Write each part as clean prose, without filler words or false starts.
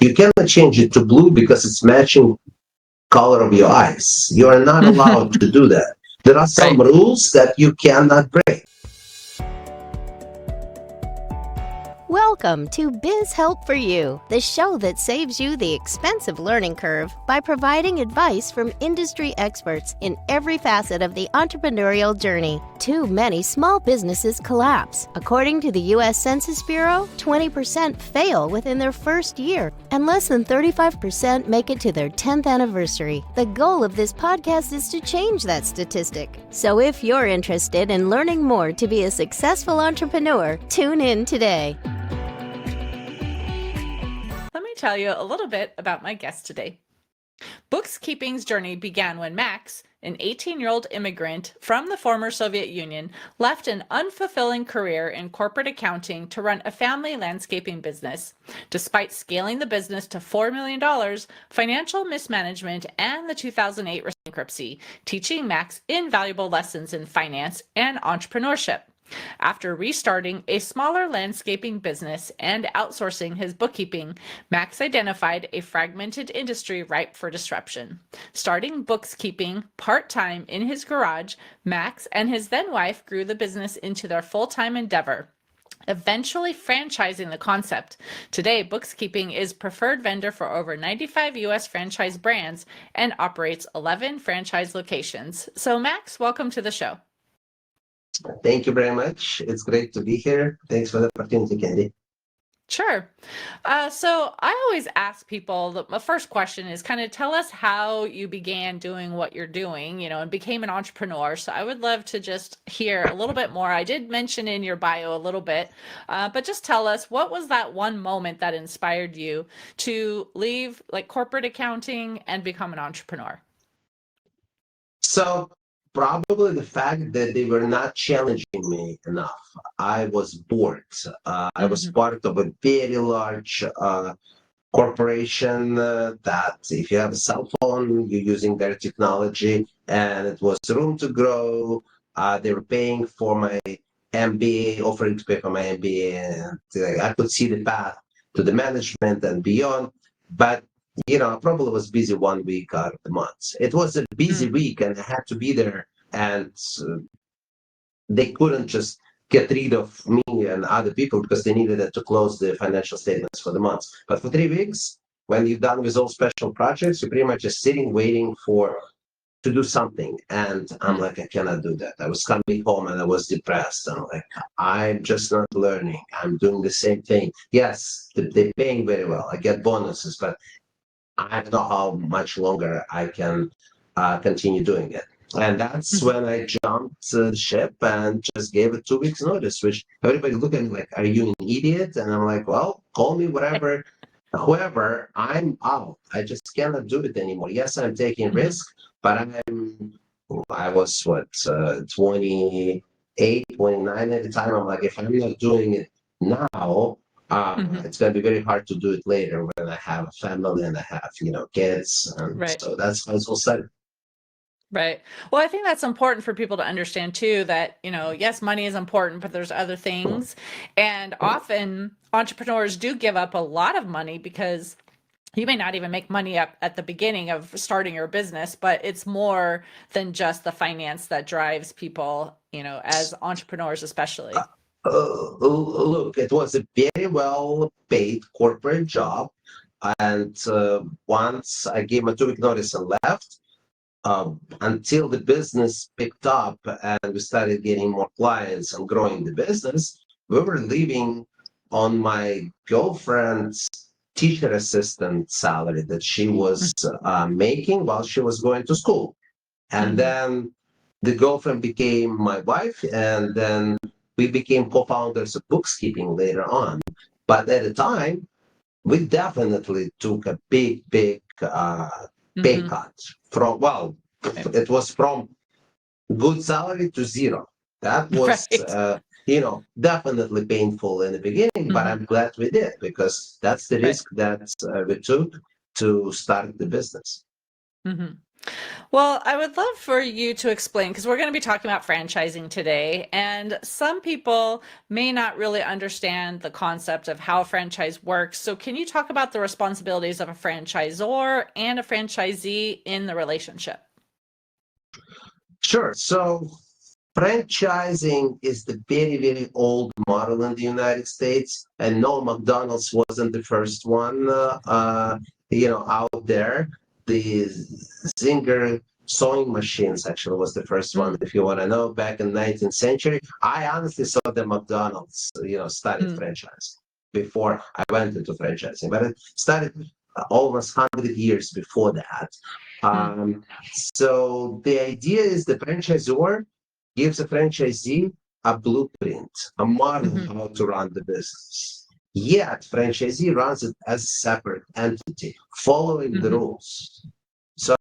you cannot change it to blue because it's matching color of your eyes. You are not allowed to do that. There are some Right. rules that you cannot break. Welcome to Biz Help for You, the show that saves you the expensive learning curve by providing advice from industry experts in every facet of the entrepreneurial journey. Too many small businesses collapse. According to the U.S. Census Bureau, 20% fail within their first year, and less than 35% make it to their 10th anniversary. The goal of this podcast is to change that statistic. So if you're interested in learning more to be a successful entrepreneur, tune in today. Let me tell you a little bit about my guest today. Bookkeeping's journey began when Max, an 18-year-old immigrant from the former Soviet Union, left an unfulfilling career in corporate accounting to run a family landscaping business. Despite scaling the business to $4 million, financial mismanagement, and the 2008 bankruptcy, teaching Max invaluable lessons in finance and entrepreneurship. After restarting a smaller landscaping business and outsourcing his bookkeeping, Max identified a fragmented industry ripe for disruption. Starting bookkeeping part-time in his garage, Max and his then-wife grew the business into their full-time endeavor, eventually franchising the concept. Today, Bookkeeping is preferred vendor for over 95 U.S. franchise brands and operates 11 franchise locations. So Max, welcome to the show. Thank you very much. It's great to be here. Thanks for the opportunity, Candy. Sure. So I always ask people, the first question is kind of tell us how you began doing what you're doing, and became an entrepreneur. So I would love to just hear a little bit more. I did mention in your bio a little bit, but just tell us, what was that one moment that inspired you to leave like corporate accounting and become an entrepreneur? So, probably the fact that they were not challenging me enough. I was bored. I was part of a very large corporation that if you have a cell phone, you're using their technology, and it was room to grow. They were paying for my MBA, offering to pay for my MBA, and I could see the path to the management and beyond. But I probably was busy 1 week out of the month. It was a busy week, and I had to be there, and they couldn't just get rid of me and other people because they needed it to close the financial statements for the month. But for 3 weeks, when you're done with all special projects, you're pretty much just sitting, waiting to do something. And I'm like, I cannot do that. I was coming home and I was depressed. I'm like, I'm just not learning. I'm doing the same thing. Yes, they're paying very well. I get bonuses, but I don't know how much longer I can continue doing it. And that's when I jumped the ship and just gave it 2 weeks notice, which everybody looked at me like, are you an idiot? And I'm like, well, call me whatever, whoever, I'm out. I just cannot do it anymore. Yes, I'm taking risk, but I was 28, 29 at the time. I'm like, if I'm not doing it now, it's going to be very hard to do it later when I have a family and I have, kids. And Right. so that's how it's all started. Right. Well, I think that's important for people to understand too, that, yes, money is important, but there's other things. And often entrepreneurs do give up a lot of money because you may not even make money up at the beginning of starting your business, but it's more than just the finance that drives people, as entrepreneurs, especially. Look, it was a very well paid corporate job. And once I gave my 2 week notice and left, until the business picked up and we started getting more clients and growing the business, we were living on my girlfriend's teacher assistant salary that she was making while she was going to school. And then the girlfriend became my wife, and then we became co-founders of Bookkeeping later on. But at the time, we definitely took a big pay cut it was from good salary to zero. That was definitely painful in the beginning, but I'm glad we did because that's the risk that we took to start the business. Well, I would love for you to explain, because we're going to be talking about franchising today, and some people may not really understand the concept of how a franchise works. So, can you talk about the responsibilities of a franchisor and a franchisee in the relationship? Sure. So franchising is the very, very old model in the United States, and no, McDonald's wasn't the first one, out there. The Zinger sewing machines actually was the first one, Mm, if you want to know, back in the 19th century. I honestly saw the McDonald's, started mm, franchising before I went into franchising, but it started almost 100 years before that. mm, So the idea is the franchisor gives a franchisee a blueprint, a model mhm, how to run the business. Yet franchisee runs it as a separate entity, following the mhm, rules. So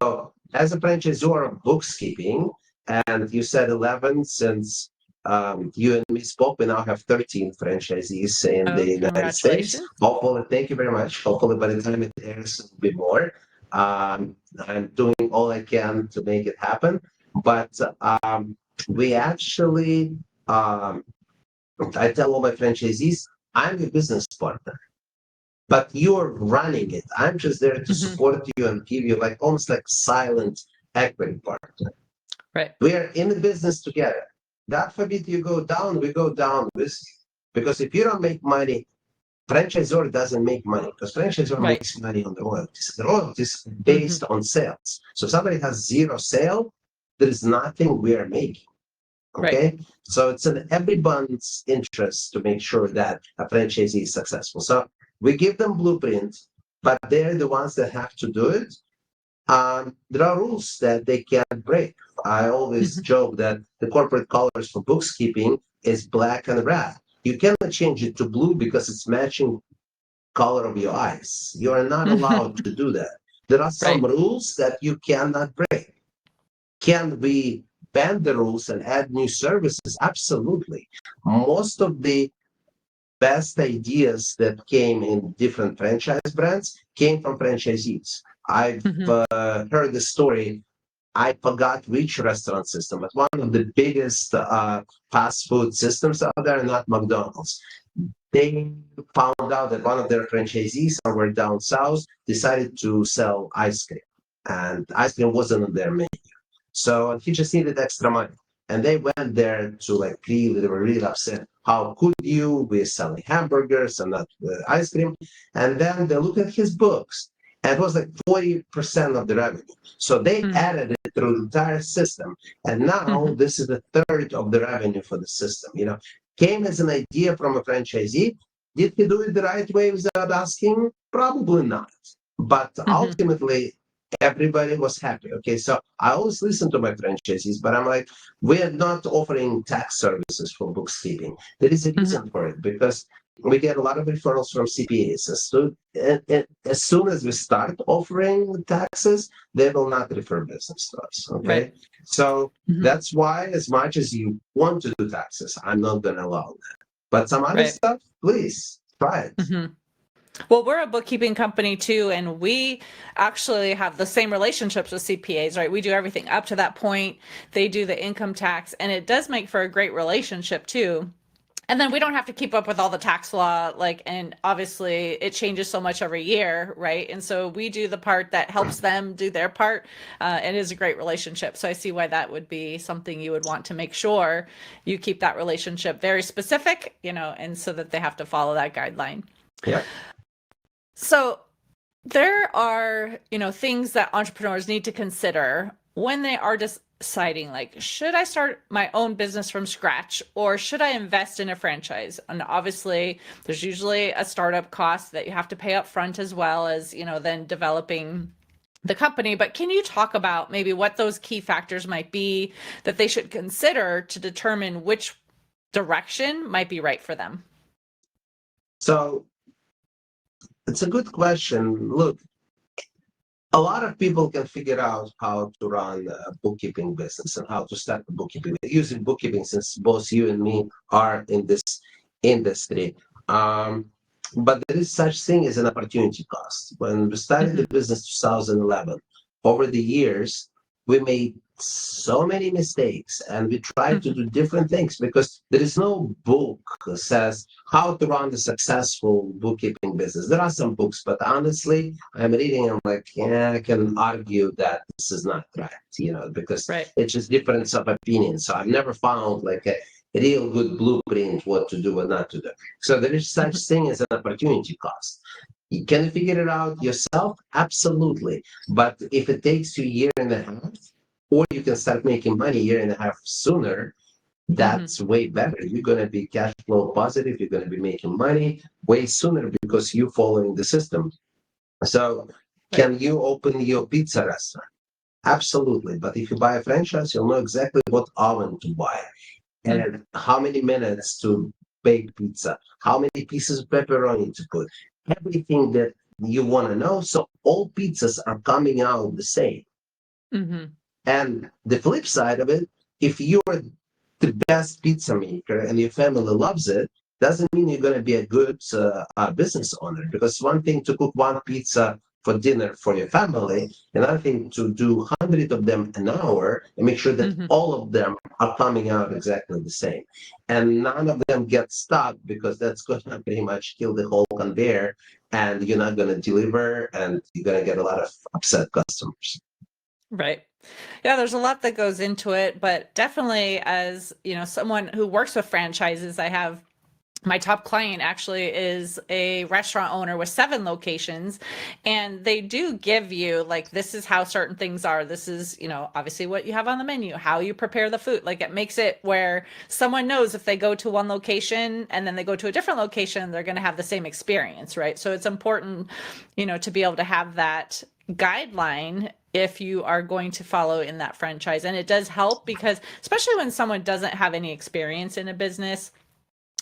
as a franchisor of bookkeeping, and you said 11 since you and me spoke, we now have 13 franchisees in the oh, United States. congratulations. Hopefully, thank you very much. Hopefully, by the time it airs, it will be more. Um, I'm doing all I can to make it happen. But we actually, I tell all my franchisees, I'm your business partner, but you're running it. I'm just there to Mhm, support you and give you like almost like silent equity partner. right. We are in the business together. God forbid you go down, we go down with you. Because if you don't make money, franchisor doesn't make money because franchisor Right. makes money on the royalties. The royalties Mhm, based on sales. So somebody has zero sale, there is nothing we are making. right. Okay, so it's in everyone's interest to make sure that a franchisee is successful. So we give them blueprint, but they're the ones that have to do it. There are rules that they can't break. I always Mhm, joke that the corporate colors for bookkeeping is black and red. You cannot change it to blue because it's matching color of your eyes. You are not allowed mhm, to do that. There are some right. rules that you cannot break. Can we bend the rules and add new services? Absolutely. Most of the best ideas that came in different franchise brands came from franchisees. I've Mhm, heard the story. I forgot which restaurant system, but one of the biggest fast food systems out there, not McDonald's. They found out that one of their franchisees somewhere down south decided to sell ice cream, and ice cream wasn't on their menu. So he just needed extra money. And they went there to like really, they were really upset. How could you? We're selling hamburgers and not ice cream. And then they looked at his books, and it was like 40% of the revenue. So they mm, added it through the entire system. And now mhm, this is a third of the revenue for the system. Came as an idea from a franchisee. Did he do it the right way without asking? Probably not. But mhm, ultimately, everybody was happy. Okay, so I always listen to my franchisees, but I'm like, we are not offering tax services for bookkeeping. There is a mhm. reason for it because we get a lot of referrals from CPAs. As soon as we start offering taxes, they will not refer business to us. Right. Okay, so Mhm, that's why, as much as you want to do taxes, I'm not going to allow that. But some other right. stuff, please try it. Mhm. Well, we're a bookkeeping company too, and we actually have the same relationships with CPAs, right? We do everything up to that point. They do the income tax, and it does make for a great relationship too. And then we don't have to keep up with all the tax law, and obviously it changes so much every year, right? And so we do the part that helps them do their part. It is a great relationship. So I see why that would be something you would want to make sure you keep that relationship very specific, and so that they have to follow that guideline. Yeah. So there are, things that entrepreneurs need to consider when they are deciding, like, should I start my own business from scratch or should I invest in a franchise? And obviously, there's usually a startup cost that you have to pay up front as well as, then developing the company. But can you talk about maybe what those key factors might be that they should consider to determine which direction might be right for them? So it's a good question. Look, a lot of people can figure out how to run a bookkeeping business and how to start a bookkeeping using bookkeeping, since both you and me are in this industry. But there is such thing as an opportunity cost. When we started the Mhm, business 2011, over the years, we made so many mistakes, and we tried to do different things because there is no book that says how to run a successful bookkeeping business. There are some books, but honestly, I'm reading, I'm like, yeah, I can argue that this is not right, because Right. it's just difference of opinion. So I've never found like a real good blueprint what to do, what not to do. So there is such thing as an opportunity cost. You can figure it out yourself, absolutely. But if it takes you a year and a half, or you can start making money a year and a half sooner, that's way better. You're going to be cash flow positive. You're going to be making money way sooner because you're following the system. So can you open your pizza restaurant? Absolutely. But if you buy a franchise, you'll know exactly what oven to buy and how many minutes to bake pizza, how many pieces of pepperoni to put, everything that you want to know. So all pizzas are coming out the same. And the flip side of it, if you're the best pizza maker and your family loves it, doesn't mean you're going to be a good business owner. Because one thing to cook one pizza for dinner for your family, another thing to do 100 of them an hour and make sure that all of them are coming out exactly the same. And none of them get stuck because that's going to pretty much kill the whole conveyor and you're not going to deliver and you're going to get a lot of upset customers. Right. Yeah, there's a lot that goes into it, but definitely as, someone who works with franchises, I have my top client actually is a restaurant owner with 7 locations, and they do give you like, this is how certain things are. This is, obviously what you have on the menu, how you prepare the food. Like it makes it where someone knows if they go to one location and then they go to a different location, they're going to have the same experience, right? So it's important, to be able to have that guideline if you are going to follow in that franchise. And it does help because especially when someone doesn't have any experience in a business,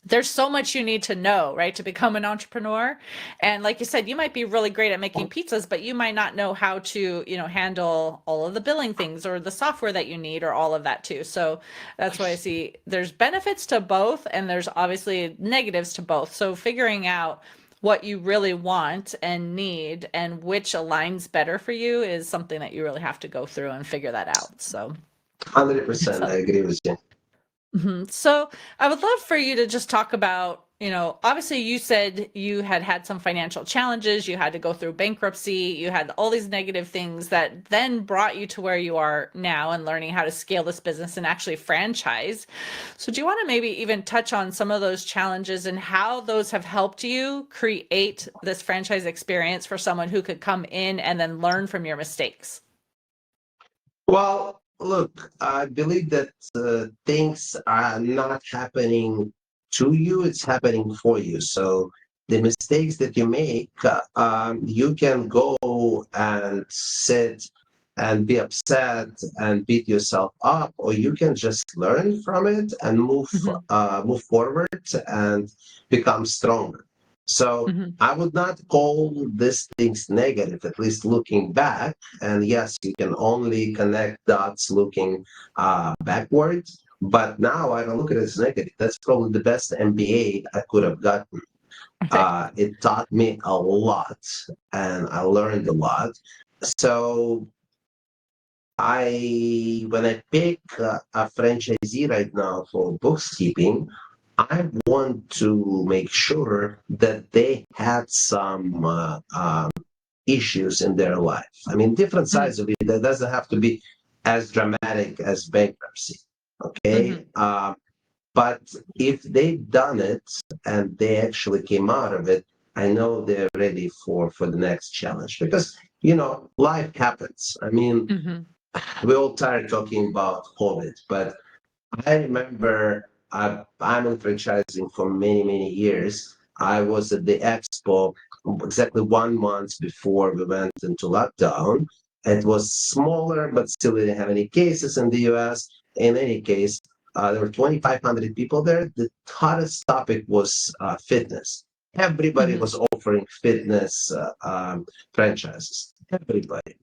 there's so much you need to know, right, to become an entrepreneur. And like you said, you might be really great at making pizzas, but you might not know how to, handle all of the billing things or the software that you need or all of that too. So that's why I see there's benefits to both and there's obviously negatives to both. So figuring out what you really want and need and which aligns better for you is something that you really have to go through and figure that out. So 100%, I agree with you. So I would love for you to just talk about, obviously you said you had some financial challenges, you had to go through bankruptcy, you had all these negative things that then brought you to where you are now and learning how to scale this business and actually franchise. So do you want to maybe even touch on some of those challenges and how those have helped you create this franchise experience for someone who could come in and then learn from your mistakes? Well, look, I believe that things are not happening to you, it's happening for you. So the mistakes that you make, you can go and sit and be upset and beat yourself up, or you can just learn from it and move forward and become stronger. So I would not call these things negative, at least looking back. And yes, you can only connect dots looking backwards. But now I don't look at it as negative. That's probably the best MBA I could have gotten. It taught me a lot, and I learned a lot. So when I pick a franchisee right now for bookkeeping, I want to make sure that they had some issues in their life. I mean, different sides of it. That doesn't have to be as dramatic as bankruptcy. Okay. But if they've done it and they actually came out of it, I know they're ready for the next challenge because, life happens. I mean, we're all tired talking about COVID, but I remember I'm in franchising for many, many years. I was at the expo exactly 1 month before we went into lockdown. It was smaller, but still didn't have any cases in the US. In any case, there were 2,500 people there. The hottest topic was fitness. Everybody was offering fitness franchises. Everybody.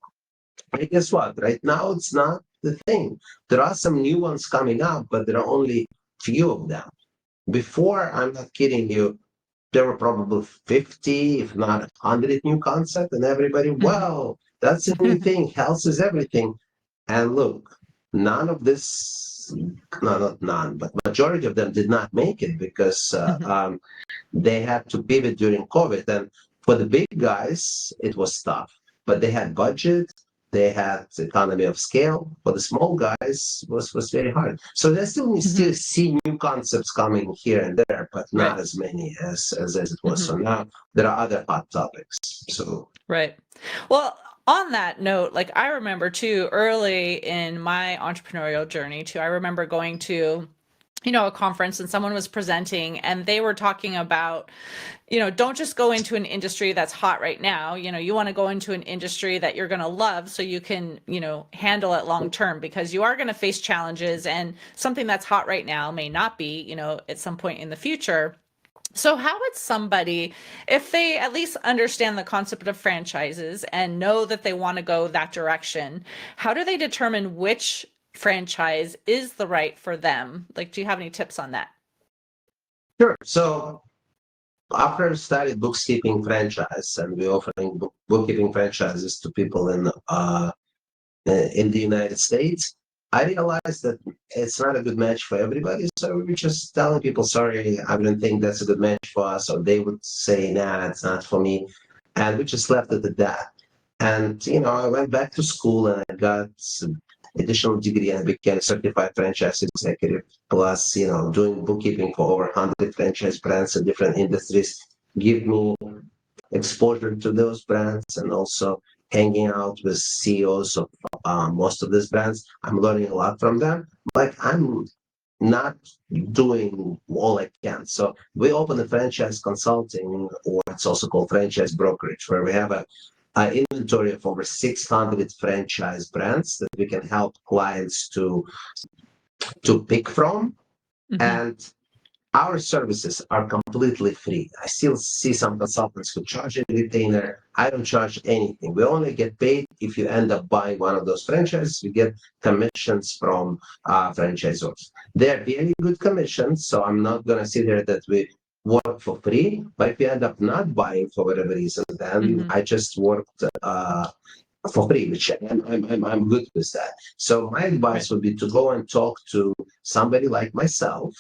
And guess what? Right now, it's not the thing. There are some new ones coming up, but there are only few of them. Before, I'm not kidding you, there were probably 50, if not 100 new concepts, and everybody, wow, that's a new thing. Health is everything. And look, none of this, no, not none, but majority of them did not make it because they had to pivot during COVID. And for the big guys, it was tough, but they had budget, they had economy of scale. For the small guys, was very hard. So they still see new concepts coming here and there, but not Right. as many as it was. Mhm. So now there are other hot topics. So Right. Well, on that note, like I remember too, early in my entrepreneurial journey too, I remember going to, a conference and someone was presenting and they were talking about, don't just go into an industry that's hot right now. You want to go into an industry that you're going to love so you can, handle it long term, because you are going to face challenges, and something that's hot right now may not be, at some point in the future. So how would somebody, if they at least understand the concept of franchises and know that they want to go that direction, how do they determine which franchise is the right for them? Like, do you have any tips on that? sure. So after I started bookkeeping franchise, and we're offering bookkeeping franchises to people in the United States, I realized that it's not a good match for everybody. So we're just telling people, sorry, I don't think that's a good match for us. Or they would say, nah, it's not for me. And we just left it at that. And, I went back to school and I got some additional degree and I became a certified franchise executive. Plus, doing bookkeeping for over 100 franchise brands in different industries give me exposure to those brands, and also hanging out with CEOs of most of these brands. I'm learning a lot from them. Like, I'm not doing all I can. So we open a franchise consulting, or it's also called franchise brokerage, where we have an inventory of over 600 franchise brands that we can help clients to pick from. Mhm. And our services are completely free. I still see some consultants who charge a retainer. I don't charge anything. We only get paid if you end up buying one of those franchises. We get commissions from franchisors. They're very good commissions, so I'm not going to sit here that we work for free. But if you end up not buying for whatever reason, then I just worked for free, which I'm good with that. So my advice would be to go and talk to somebody like myself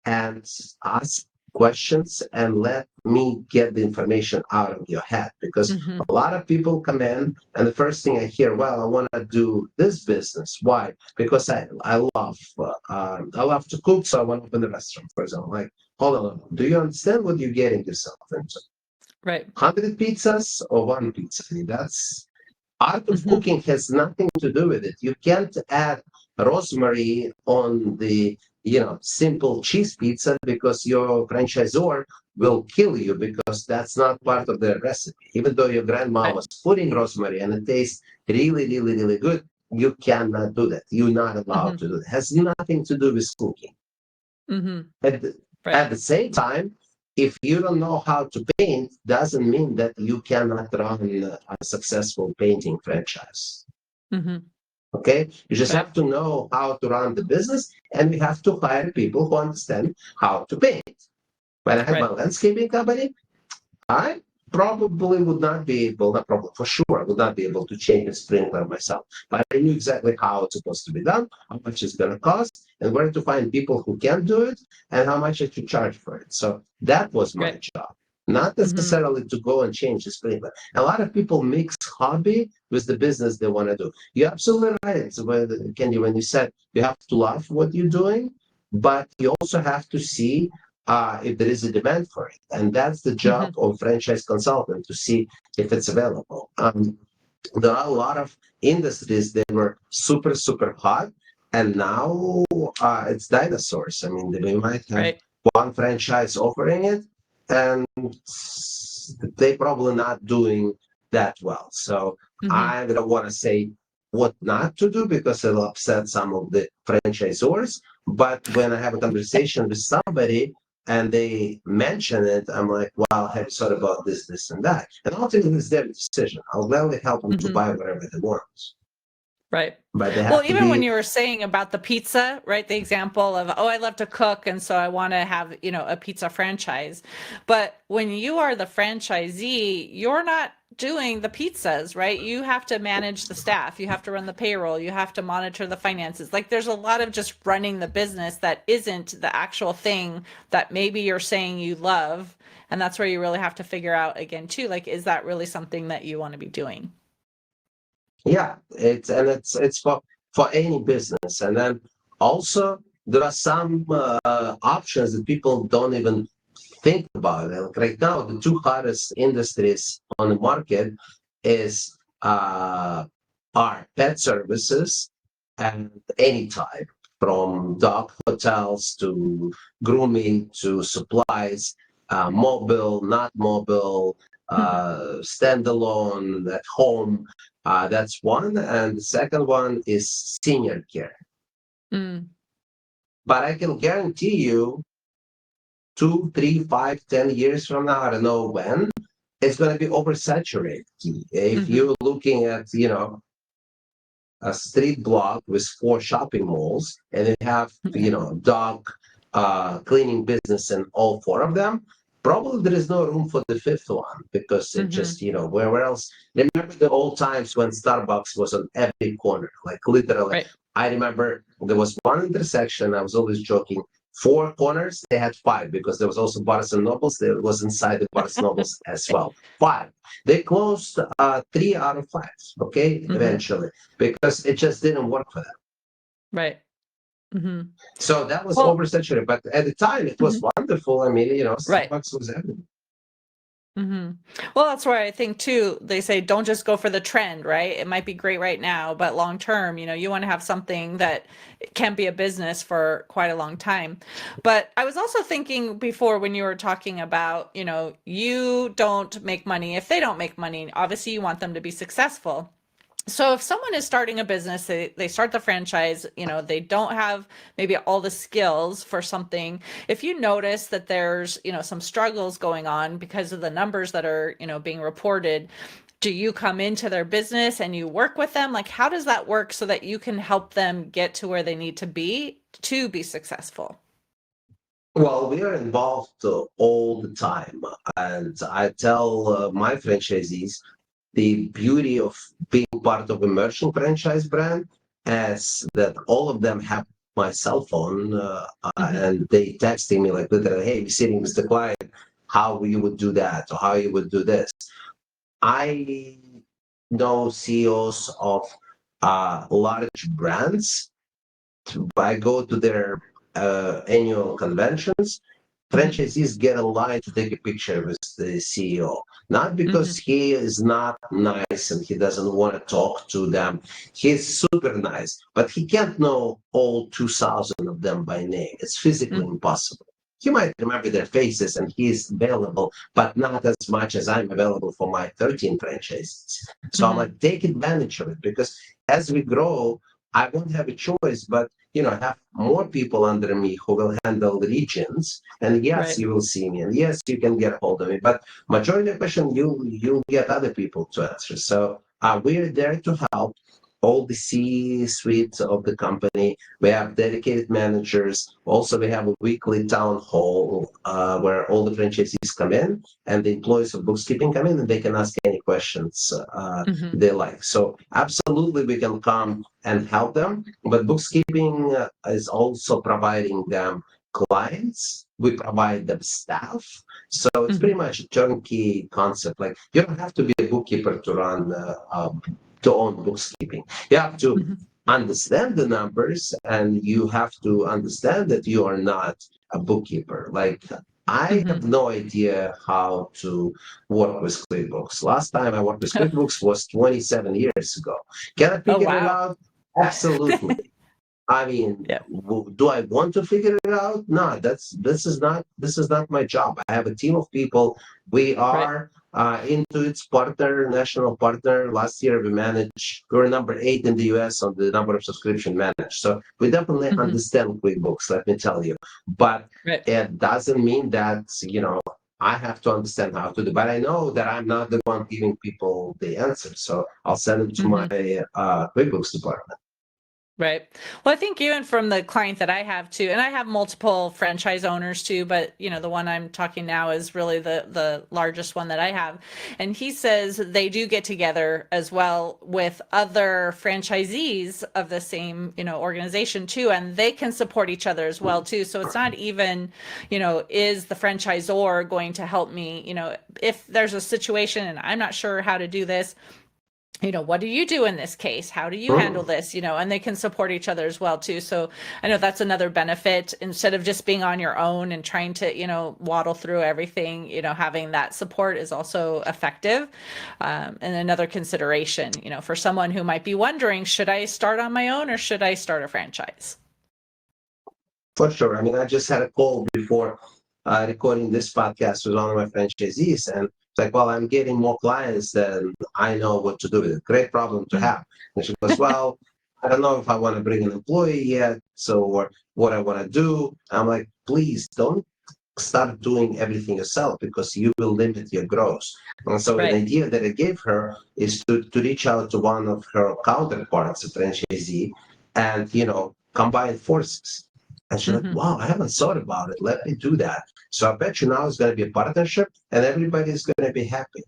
and ask questions and let me get the information out of your head, because Mhm. a lot of people come in and the first thing I hear, well, I want to do this business. Why? Because I love to cook, so I want to open a restaurant, for example. Like, hold on, do you understand what you're getting yourself into? Right. 100 pizzas or one pizza? I mean, that's art of Mhm. cooking has nothing to do with it. You can't add rosemary on the simple cheese pizza, because your franchisor will kill you, because that's not part of the recipe. Even though your grandma Right. was putting rosemary and it tastes really, really, really good, you cannot do that. You're not allowed Mhm. to do that. It has nothing to do with cooking. Mhm. At the, Right. at the same time, if you don't know how to paint, doesn't mean that you cannot run a successful painting franchise. Mhm. Okay, you just Right. have to know how to run the business, and we have to hire people who understand how to paint. When I had my Right. landscaping company, I probably would not be able, not probably, for sure, I would not be able to change the sprinkler myself. But I knew exactly how it's supposed to be done, how much it's going to cost, and where to find people who can do it, and how much I should charge for it. So that was my Right. job, not Mhm. necessarily to go and change the sprinkler. A lot of people mix hobby with the business they want to do. You're absolutely right, Candy, when you said you have to love what you're doing, but you also have to see if there is a demand for it. And that's the job Mhm. of franchise consultant, to see if it's available. There are a lot of industries that were super, super hot, and now it's dinosaurs. I mean, we might have Right. one franchise offering it, and they probably not doing that well. So Mhm. I don't want to say what not to do, because it'll upset some of the franchisors. But when I have a conversation with somebody and they mention it, I'm like, well, have you thought about this, this, and that? And ultimately, it's their decision. I'll gladly help them to Mhm. buy whatever they want. Right. But they Well, have to even when be, you were saying about the pizza, right? The example of, oh, I love to cook, and so I want to have, a pizza franchise. But when you are the franchisee, you're not doing the pizzas, right? You have to manage the staff, you have to run the payroll, you have to monitor the finances. Like there's a lot of just running the business that isn't the actual thing that maybe you're saying you love. And that's where you really have to figure out again too, like, is that really something that you want to be doing? Yeah, it's for any business. And then also there are some options that people don't even think about. Like right now, the two hottest industries on the market is are pet services and any type, from dog hotels to grooming to supplies, mobile, not mobile, standalone, at home. That's one. And the second one is senior care. Mm. But I can guarantee you 2, 3, 5, 10 years from now, I don't know when, it's going to be oversaturated. If you're looking at, a street block with 4 shopping malls, and they have, dog cleaning business in all 4 of them, probably there is no room for the 5th one, because it just, where else? Remember the old times when Starbucks was on every corner, like literally. Right. I remember there was one intersection, I was always joking, 4 corners, they had 5, because there was also Barnes and Nobles, there was inside the Barnes and Nobles as well. 5. They closed 3 out of 5, okay, eventually, because it just didn't work for them. Right. So that was Well, oversaturated, but at the time it was wonderful. I mean, right. Starbucks was everywhere. Well, that's where I think too, they say don't just go for the trend, right? It might be great right now, but long term, you want to have something that can be a business for quite a long time. But I was also thinking before when you were talking about, you don't make money if they don't make money. Obviously, you want them to be successful. So if someone is starting a business, they start the franchise, they don't have maybe all the skills for something. If you notice that there's, some struggles going on because of the numbers that are, being reported, do you come into their business and you work with them? Like, how does that work so that you can help them get to where they need to be successful? Well, we are involved all the time, and I tell my franchisees the beauty of being part of a merchant franchise brand is that all of them have my cell phone, and they texting me like literally, hey, we're sitting with the client, how you would do that or how you would do this. I know CEOs of large brands. I go to their annual conventions. Franchisees get in line to take a picture with the CEO, not because he is not nice and he doesn't want to talk to them. He's super nice, but he can't know all 2,000 of them by name. It's physically impossible. He might remember their faces and he's available, but not as much as I'm available for my 13 franchises. So I'm like, take advantage of it, because as we grow, I won't have a choice but have more people under me who will handle the regions. And yes, Right. you will see me, and yes, you can get a hold of me. But majority of the question, you'll get other people to answer. So we're there to help all the C-suite of the company. We have dedicated managers. Also, we have a weekly town hall where all the franchisees come in, and the employees of bookkeeping come in, and they can ask any questions they like. So absolutely, we can come and help them. But bookkeeping is also providing them clients. We provide them staff. So it's pretty much a turnkey concept. Like, you don't have to be a bookkeeper to run to own bookkeeping. You have to understand the numbers, and you have to understand that you are not a bookkeeper. Like, I have no idea how to work with QuickBooks. Last time I worked with QuickBooks was 27 years ago. Can I figure it out? Absolutely. I mean, Yeah. do I want to figure it out? No, this is not my job. I have a team of people. We are into its partner, national partner. Last year we were number 8 in the US on the number of subscription managed. So we definitely understand QuickBooks, let me tell you. But it doesn't mean that, I have to understand how to do. But I know that I'm not the one giving people the answer. So I'll send it to my QuickBooks department. Right. Well, I think even from the client that I have too, and I have multiple franchise owners too, but the one I'm talking now is really the largest one that I have. And he says they do get together as well with other franchisees of the same, organization too, and they can support each other as well too. So it's not even, is the franchisor going to help me, if there's a situation and I'm not sure how to do this, what do you do in this case? How do you handle this? And they can support each other as well too. So I know that's another benefit instead of just being on your own and trying to, waddle through everything, having that support is also effective. And another consideration, for someone who might be wondering, should I start on my own or should I start a franchise? For sure. I mean, I just had a call before recording this podcast with one of my franchisees, and it's like, well, I'm getting more clients than I know what to do with it. Great problem to have. And she goes, well, I don't know if I want to bring an employee yet, or what I want to do. I'm like, please don't start doing everything yourself because you will limit your growth. And so Right. the idea that I gave her is to reach out to one of her counterparts, a franchisee, and combine forces. And she's like, wow, I haven't thought about it. Let me do that. So I bet you now it's going to be a partnership and everybody's going to be happy.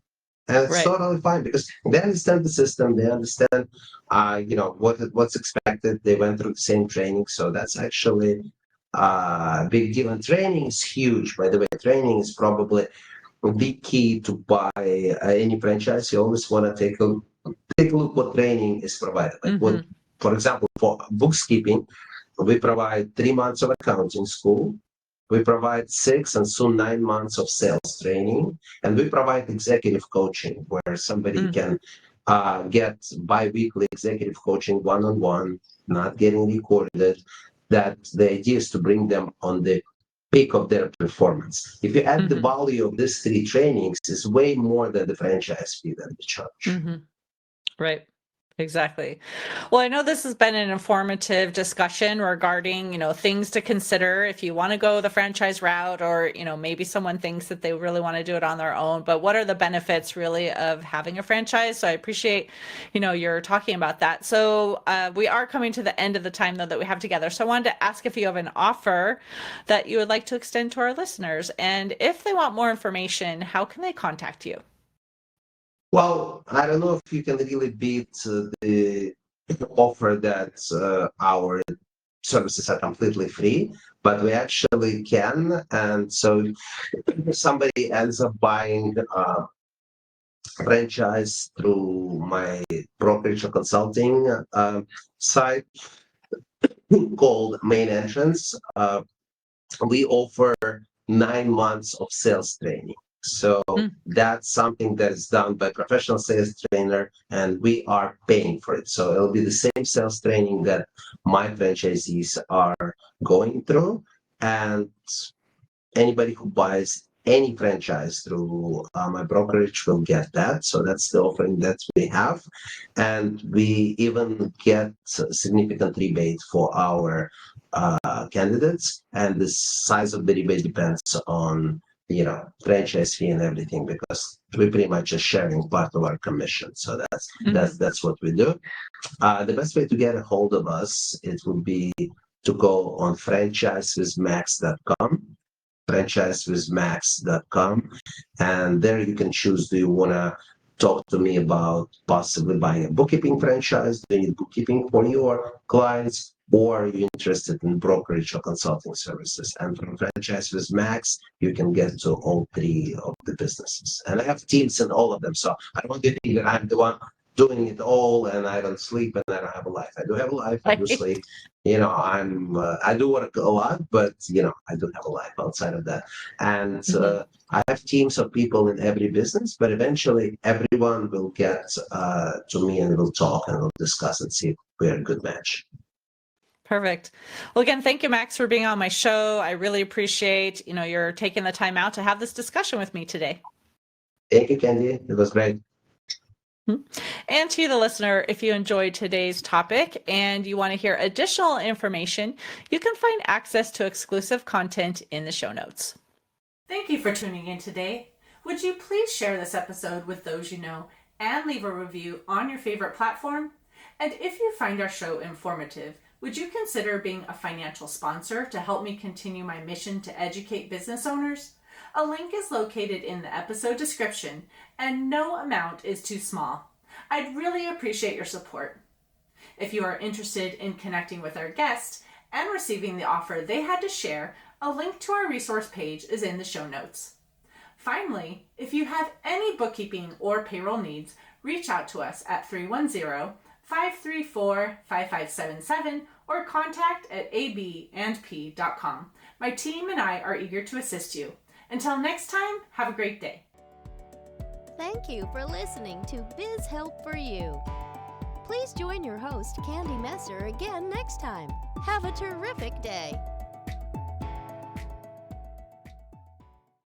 And it's Right. totally fine because they understand the system. They understand, what's expected. They went through the same training. So that's actually a big deal. And training is huge. By the way, training is probably the key to buy any franchise. You always want to take a look what training is provided. Like what, for example, for bookkeeping, we provide 3 months of accounting school. We provide 6 and soon 9 months of sales training. And we provide executive coaching where somebody can get bi-weekly executive coaching one-on-one, not getting recorded. That the idea is to bring them on the peak of their performance. If you add the value of these 3 trainings, it's way more than the franchise fee that we charge. Right. Exactly. Well, I know this has been an informative discussion regarding, things to consider if you want to go the franchise route or, maybe someone thinks that they really want to do it on their own, but what are the benefits really of having a franchise? So I appreciate, you're talking about that. So we are coming to the end of the time though that we have together. So I wanted to ask if you have an offer that you would like to extend to our listeners. And if they want more information, how can they contact you? Well, I don't know if you can really beat the offer that our services are completely free, but we actually can. And so if somebody ends up buying a franchise through my brokerage or consulting site called Main Entrance, we offer 9 months of sales training. So that's something that is done by a professional sales trainer, and we are paying for it. So it'll be the same sales training that my franchisees are going through, and anybody who buys any franchise through my brokerage will get that. So that's the offering that we have, and we even get significant rebate for our candidates, and the size of the rebate depends on franchise fee and everything, because we pretty much are sharing part of our commission. So that's what we do. The best way to get a hold of us, it would be to go on franchisewithmax.com, franchisewithmax.com, and there you can choose, do you want to talk to me about possibly buying a bookkeeping franchise? Do you need bookkeeping for your clients? Or are you interested in brokerage or consulting services? And from Franchise with Max, you can get to all 3 of the businesses. And I have teams in all of them. So I don't want you to think that I'm the one doing it all and I don't sleep and I don't have a life. I do have a life, I do sleep. I do work a lot, but I do have a life outside of that. And I have teams of people in every business, but eventually everyone will get to me and we'll talk and we'll discuss and see if we're a good match. Perfect. Well, again, thank you, Max, for being on my show. I really appreciate, you're taking the time out to have this discussion with me today. Thank you, Candy. It was great. And to you, the listener, if you enjoyed today's topic and you want to hear additional information, you can find access to exclusive content in the show notes. Thank you for tuning in today. Would you please share this episode with those you know and leave a review on your favorite platform? And if you find our show informative, would you consider being a financial sponsor to help me continue my mission to educate business owners? A link is located in the episode description, and no amount is too small. I'd really appreciate your support. If you are interested in connecting with our guest and receiving the offer they had to share, a link to our resource page is in the show notes. Finally, if you have any bookkeeping or payroll needs, reach out to us at 310-534-5577 or contact@abandp.com. My team and I are eager to assist you. Until next time, have a great day. Thank you for listening to Biz Help for You. Please join your host, Candy Messer, again next time. Have a terrific day.